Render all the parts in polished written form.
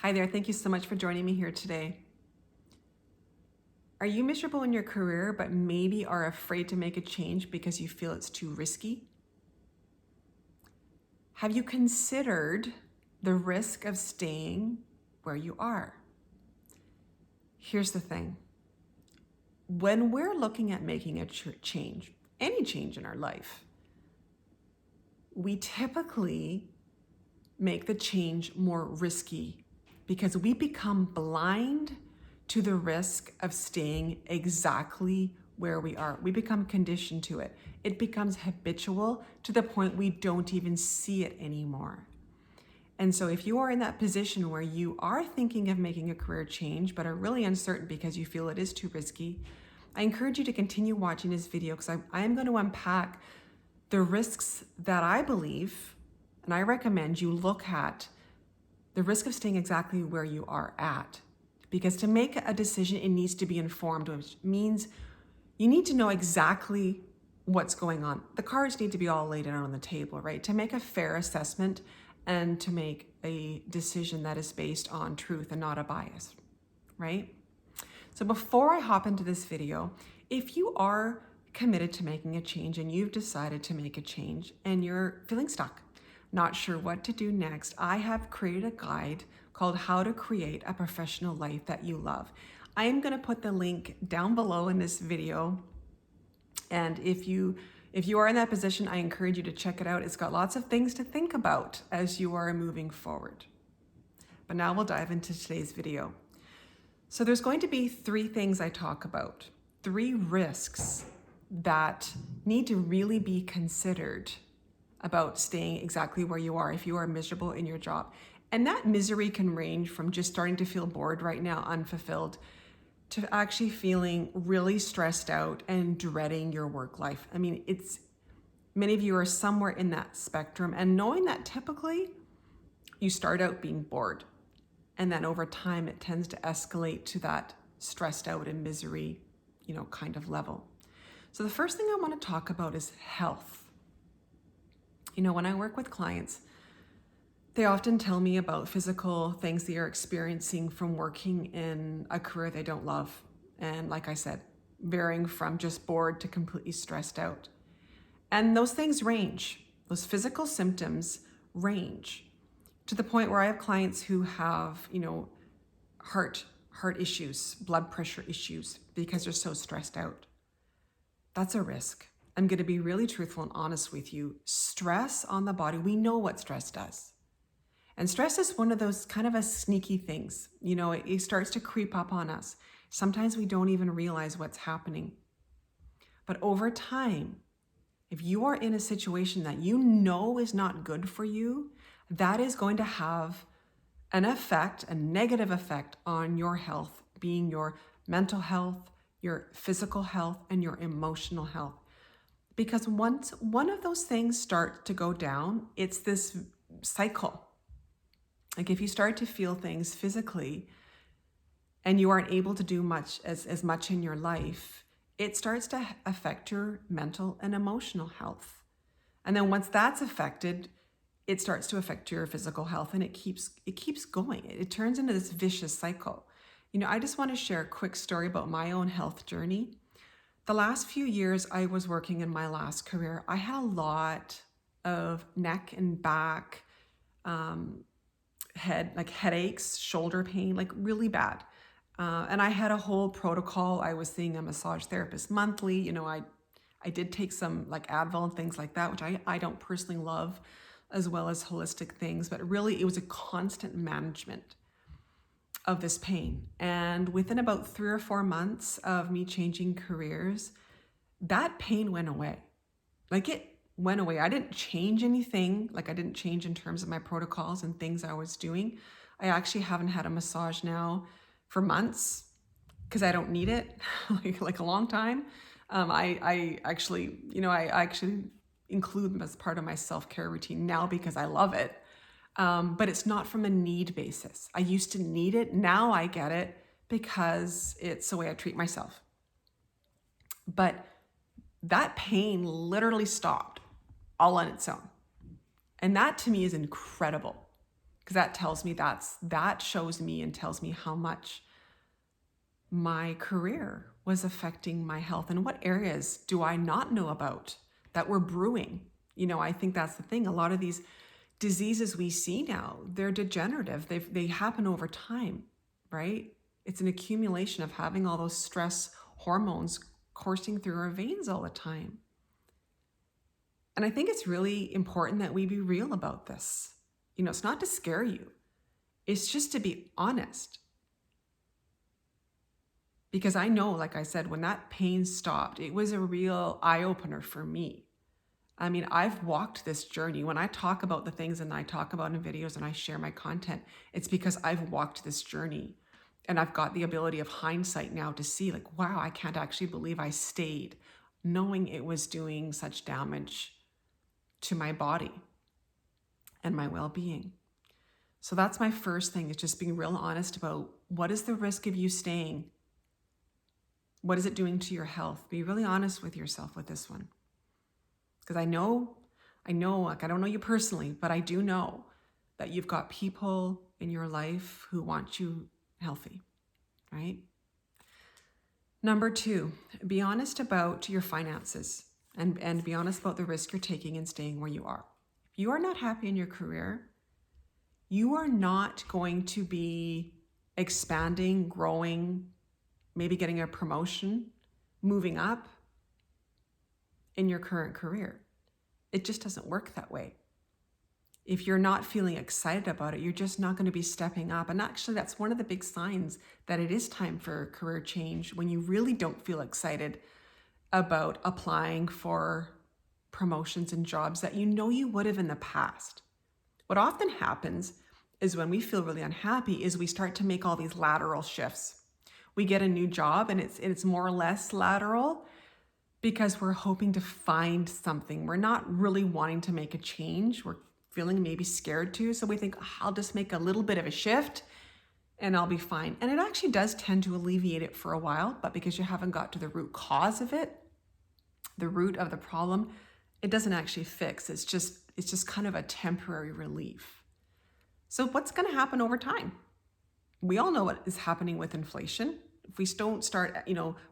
Hi there, thank you so much for joining me here today. Are you miserable in your career, but maybe are afraid to make a change because you feel it's too risky? Have you considered the risk of staying where you are? Here's the thing. When we're looking at making a change, any change in our life, we typically make the change more risky because we become blind to the risk of staying exactly where we are. We become conditioned to it. It becomes habitual to the point we don't even see it anymore. And so if you are in that position where you are thinking of making a career change, but are really uncertain because you feel it is too risky, I encourage you to continue watching this video because I am going to unpack the risks that I believe, and I recommend you look at the risk of staying exactly where you are at. Because to make a decision, it needs to be informed, which means you need to know exactly what's going on. The cards need to be all laid out on the table, right? To make a fair assessment and to make a decision that is based on truth and not a bias, right? So before I hop into this video, if you are committed to making a change and you've decided to make a change and you're feeling stuck, not sure what to do next, I have created a guide called How to Create a Professional Life That You Love. I am going to put the link down below in this video. And if you are in that position, I encourage you to check it out. It's got lots of things to think about as you are moving forward. But now we'll dive into today's video. So there's going to be 3 things I talk about, 3 risks that need to really be considered about staying exactly where you are if you are miserable in your job. And that misery can range from just starting to feel bored right now, unfulfilled, to actually feeling really stressed out and dreading your work life. I mean, many of you are somewhere in that spectrum, and knowing that typically you start out being bored. And then over time, it tends to escalate to that stressed out and misery, kind of level. So the first thing I want to talk about is health. When I work with clients, they often tell me about physical things they are experiencing from working in a career they don't love. And like I said, varying from just bored to completely stressed out. And those things range. Those physical symptoms range to the point where I have clients who have, heart issues, blood pressure issues because they're so stressed out. That's a risk. I'm going to be really truthful and honest with you. Stress on the body, we know what stress does. And stress is one of those kind of a sneaky things. It starts to creep up on us. Sometimes we don't even realize what's happening. But over time, if you are in a situation that you know is not good for you, that is going to have an effect, a negative effect on your health, being your mental health, your physical health, and your emotional health. Because once one of those things start to go down, it's this cycle. Like if you start to feel things physically and you aren't able to do as much in your life, it starts to affect your mental and emotional health. And then once that's affected, it starts to affect your physical health, and it keeps going. It turns into this vicious cycle. I just want to share a quick story about my own health journey. The last few years I was working in my last career, I had a lot of neck and back, headaches, shoulder pain, really bad. And I had a whole protocol. I was seeing a massage therapist monthly. I did take some Advil and things like that, which I don't personally love, as well as holistic things. But really, it was a constant management of this pain. And within about 3 or 4 months of me changing careers, that pain went away. It went away. I didn't change anything. I didn't change in terms of my protocols and things I was doing. I actually haven't had a massage now for months because I don't need it, like a long time. I actually include them as part of my self-care routine now because I love it. But it's not from a need basis. I used to need it. Now I get it because it's the way I treat myself. But that pain literally stopped all on its own. And that to me is incredible. because that tells me that shows me and tells me how much my career was affecting my health, and what areas do I not know about that were brewing. I think that's the thing. A lot of these diseases we see now, they're degenerative. They happen over time, right? It's an accumulation of having all those stress hormones coursing through our veins all the time. And I think it's really important that we be real about this. It's not to scare you. It's just to be honest. Because I know, like I said, when that pain stopped, it was a real eye-opener for me. I mean, I've walked this journey. When I talk about the things and I talk about in videos and I share my content, it's because I've walked this journey and I've got the ability of hindsight now to see like, wow, I can't actually believe I stayed, knowing it was doing such damage to my body and my well-being. So that's my first thing, is just being real honest about what is the risk of you staying? What is it doing to your health? Be really honest with yourself with this one. Because I know, like I don't know you personally, but I do know that you've got people in your life who want you healthy, right? Number 2, be honest about your finances and be honest about the risk you're taking in staying where you are. If you are not happy in your career, you are not going to be expanding, growing, maybe getting a promotion, moving up in your current career. It just doesn't work that way. If you're not feeling excited about it, you're just not going to be stepping up. And actually, that's one of the big signs that it is time for career change, when you really don't feel excited about applying for promotions and jobs that you would have in the past. What often happens is when we feel really unhappy is we start to make all these lateral shifts. We get a new job and it's more or less lateral because we're hoping to find something. We're not really wanting to make a change. We're feeling maybe scared to. So we think, I'll just make a little bit of a shift and I'll be fine. And it actually does tend to alleviate it for a while, but because you haven't got to the root cause of it, the root of the problem, it doesn't actually fix. It's just kind of a temporary relief. So what's going to happen over time? We all know what is happening with inflation. If we don't start,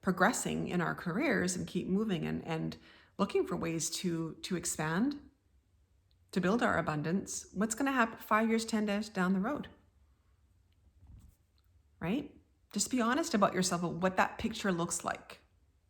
progressing in our careers and keep moving and looking for ways to expand, to build our abundance, what's going to happen 5 years, 10 years down the road? Right? Just be honest about yourself, about what that picture looks like,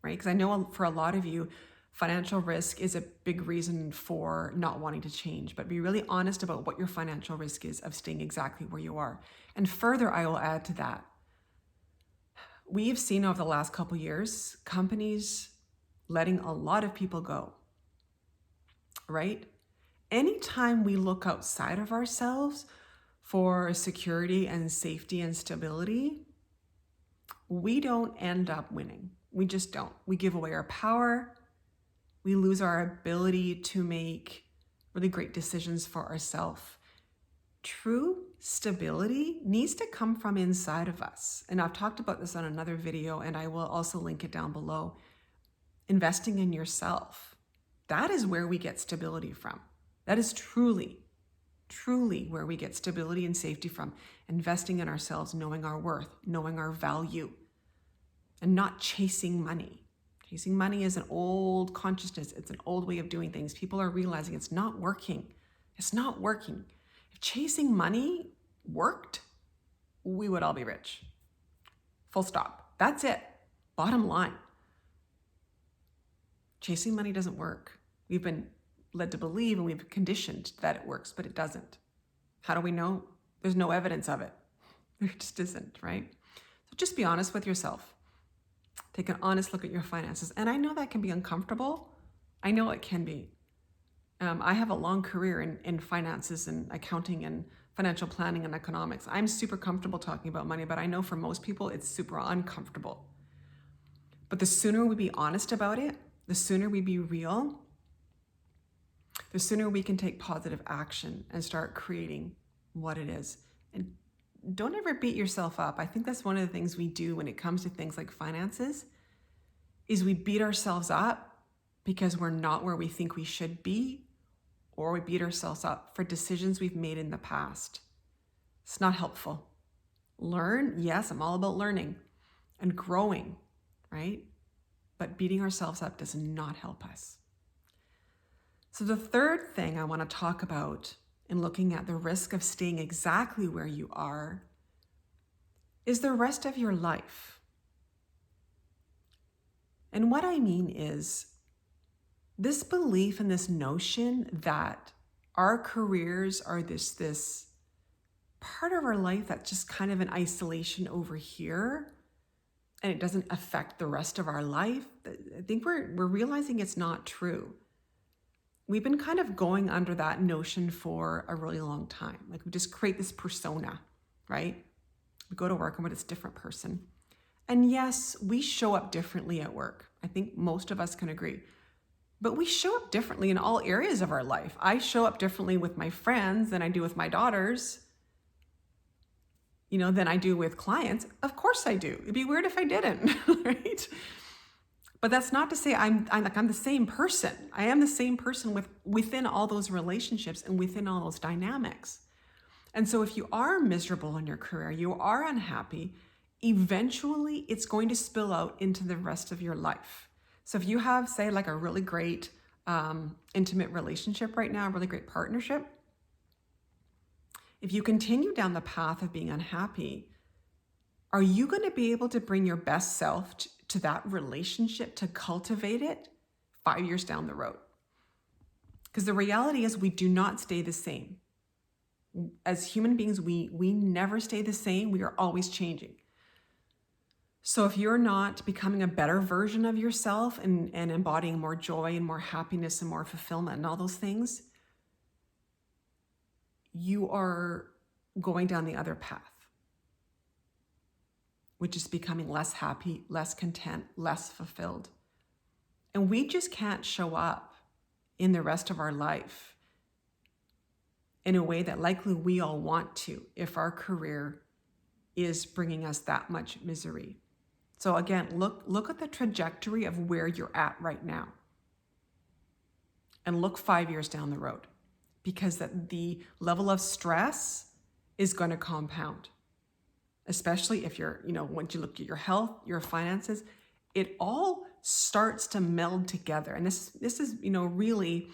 right? Because I know for a lot of you, financial risk is a big reason for not wanting to change, but be really honest about what your financial risk is of staying exactly where you are. And further, I will add to that. We've seen over the last couple years, companies letting a lot of people go, right? Anytime we look outside of ourselves for security and safety and stability, we don't end up winning. We just don't. We give away our power. We lose our ability to make really great decisions for ourselves. True stability needs to come from inside of us. And I've talked about this on another video, and I will also link it down below. Investing in yourself. That is where we get stability from. That is truly where we get stability and safety from. Investing in ourselves, knowing our worth, knowing our value, and not chasing money. Chasing money is an old consciousness. It's an old way of doing things. People are realizing it's not working. It's not working. If chasing money worked, we would all be rich. Full stop. That's it. Bottom line. Chasing money doesn't work. We've been led to believe and we've conditioned that it works, but it doesn't. How do we know? There's no evidence of it. There just isn't, right? So just be honest with yourself. Take an honest look at your finances. And I know that can be uncomfortable. I know it can be. I have a long career in finances and accounting and financial planning and economics. I'm super comfortable talking about money, but I know for most people it's super uncomfortable. But the sooner we be honest about it, the sooner we be real, the sooner we can take positive action and start creating what it is. And don't ever beat yourself up. I think that's one of the things we do when it comes to things like finances, is we beat ourselves up because we're not where we think we should be, or we beat ourselves up for decisions we've made in the past. It's not helpful. Learn, yes, I'm all about learning and growing, right? But beating ourselves up does not help us. So the third thing I want to talk about in looking at the risk of staying exactly where you are is the rest of your life. And what I mean is this belief and this notion that our careers are this part of our life that's just kind of in isolation over here, and it doesn't affect the rest of our life. I think we're realizing it's not true. We've been kind of going under that notion for a really long time. Like we just create this persona, right? We go to work and we're this different person. And yes, we show up differently at work. I think most of us can agree. But we show up differently in all areas of our life. I show up differently with my friends than I do with my daughters, than I do with clients. Of course I do. It'd be weird if I didn't, right? But that's not to say I'm the same person. I am the same person within all those relationships and within all those dynamics. And so if you are miserable in your career, you are unhappy, eventually it's going to spill out into the rest of your life. So if you have, say, like a really great intimate relationship right now, a really great partnership, if you continue down the path of being unhappy, are you going to be able to bring your best self to that relationship, to cultivate it 5 years down the road? Because the reality is we do not stay the same. As human beings, we never stay the same. We are always changing. So if you're not becoming a better version of yourself and embodying more joy and more happiness and more fulfillment and all those things, you are going down the other path, which is becoming less happy, less content, less fulfilled. And we just can't show up in the rest of our life in a way that likely we all want to if our career is bringing us that much misery. So again, look at the trajectory of where you're at right now and look 5 years down the road, because the level of stress is going to compound, especially if you're, once you look at your health, your finances, it all starts to meld together. And this is, really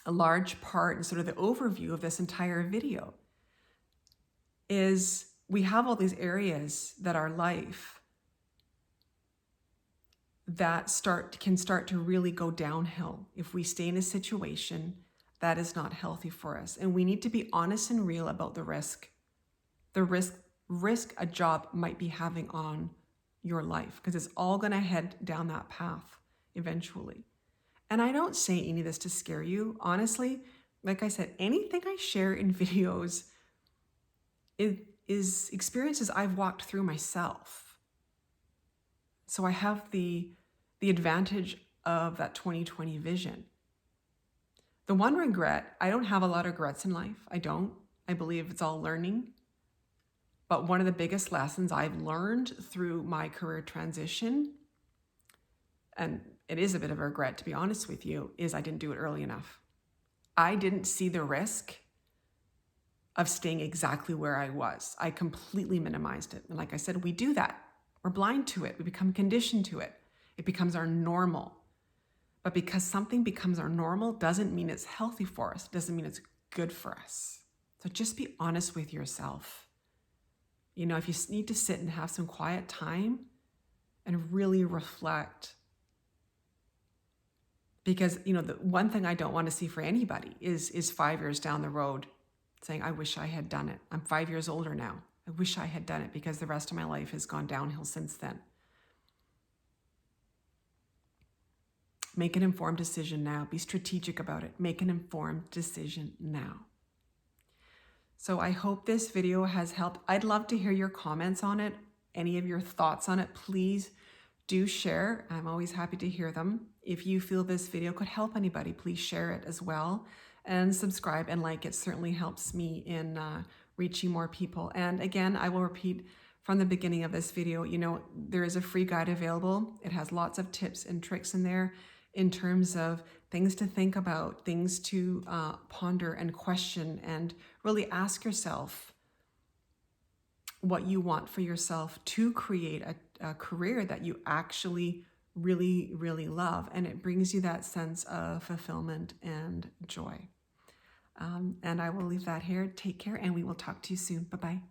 a large part and sort of the overview of this entire video is we have all these areas that our life that can start to really go downhill if we stay in a situation that is not healthy for us. And we need to be honest and real about the risk a job might be having on your life, because it's all going to head down that path eventually. And I don't say any of this to scare you. Honestly, like I said, anything I share in videos is experiences I've walked through myself. So I have the advantage of that 2020 vision. The one regret, I don't have a lot of regrets in life. I don't. I believe it's all learning. But one of the biggest lessons I've learned through my career transition, and it is a bit of a regret to be honest with you, is I didn't do it early enough. I didn't see the risk of staying exactly where I was. I completely minimized it. And like I said, we do that. We're blind to it. We become conditioned to it. It becomes our normal. But because something becomes our normal doesn't mean it's healthy for us. It doesn't mean it's good for us. So just be honest with yourself. If you need to sit and have some quiet time and really reflect, because, the one thing I don't want to see for anybody is 5 years down the road saying, I wish I had done it. I'm 5 years older now. I wish I had done it because the rest of my life has gone downhill since then. Make an informed decision now. Be strategic about it. Make an informed decision now. So I hope this video has helped. I'd love to hear your comments on it, any of your thoughts on it. Please do share. I'm always happy to hear them. If you feel this video could help anybody, please share it as well. And subscribe and like. It certainly helps me in reaching more people. And again, I will repeat from the beginning of this video, there is a free guide available. It has lots of tips and tricks in there in terms of things to think about, things to ponder and question, and really ask yourself, what you want for yourself to create a career that you actually really, really love. And it brings you that sense of fulfillment and joy. And I will leave that here. Take care, and we will talk to you soon. Bye-bye.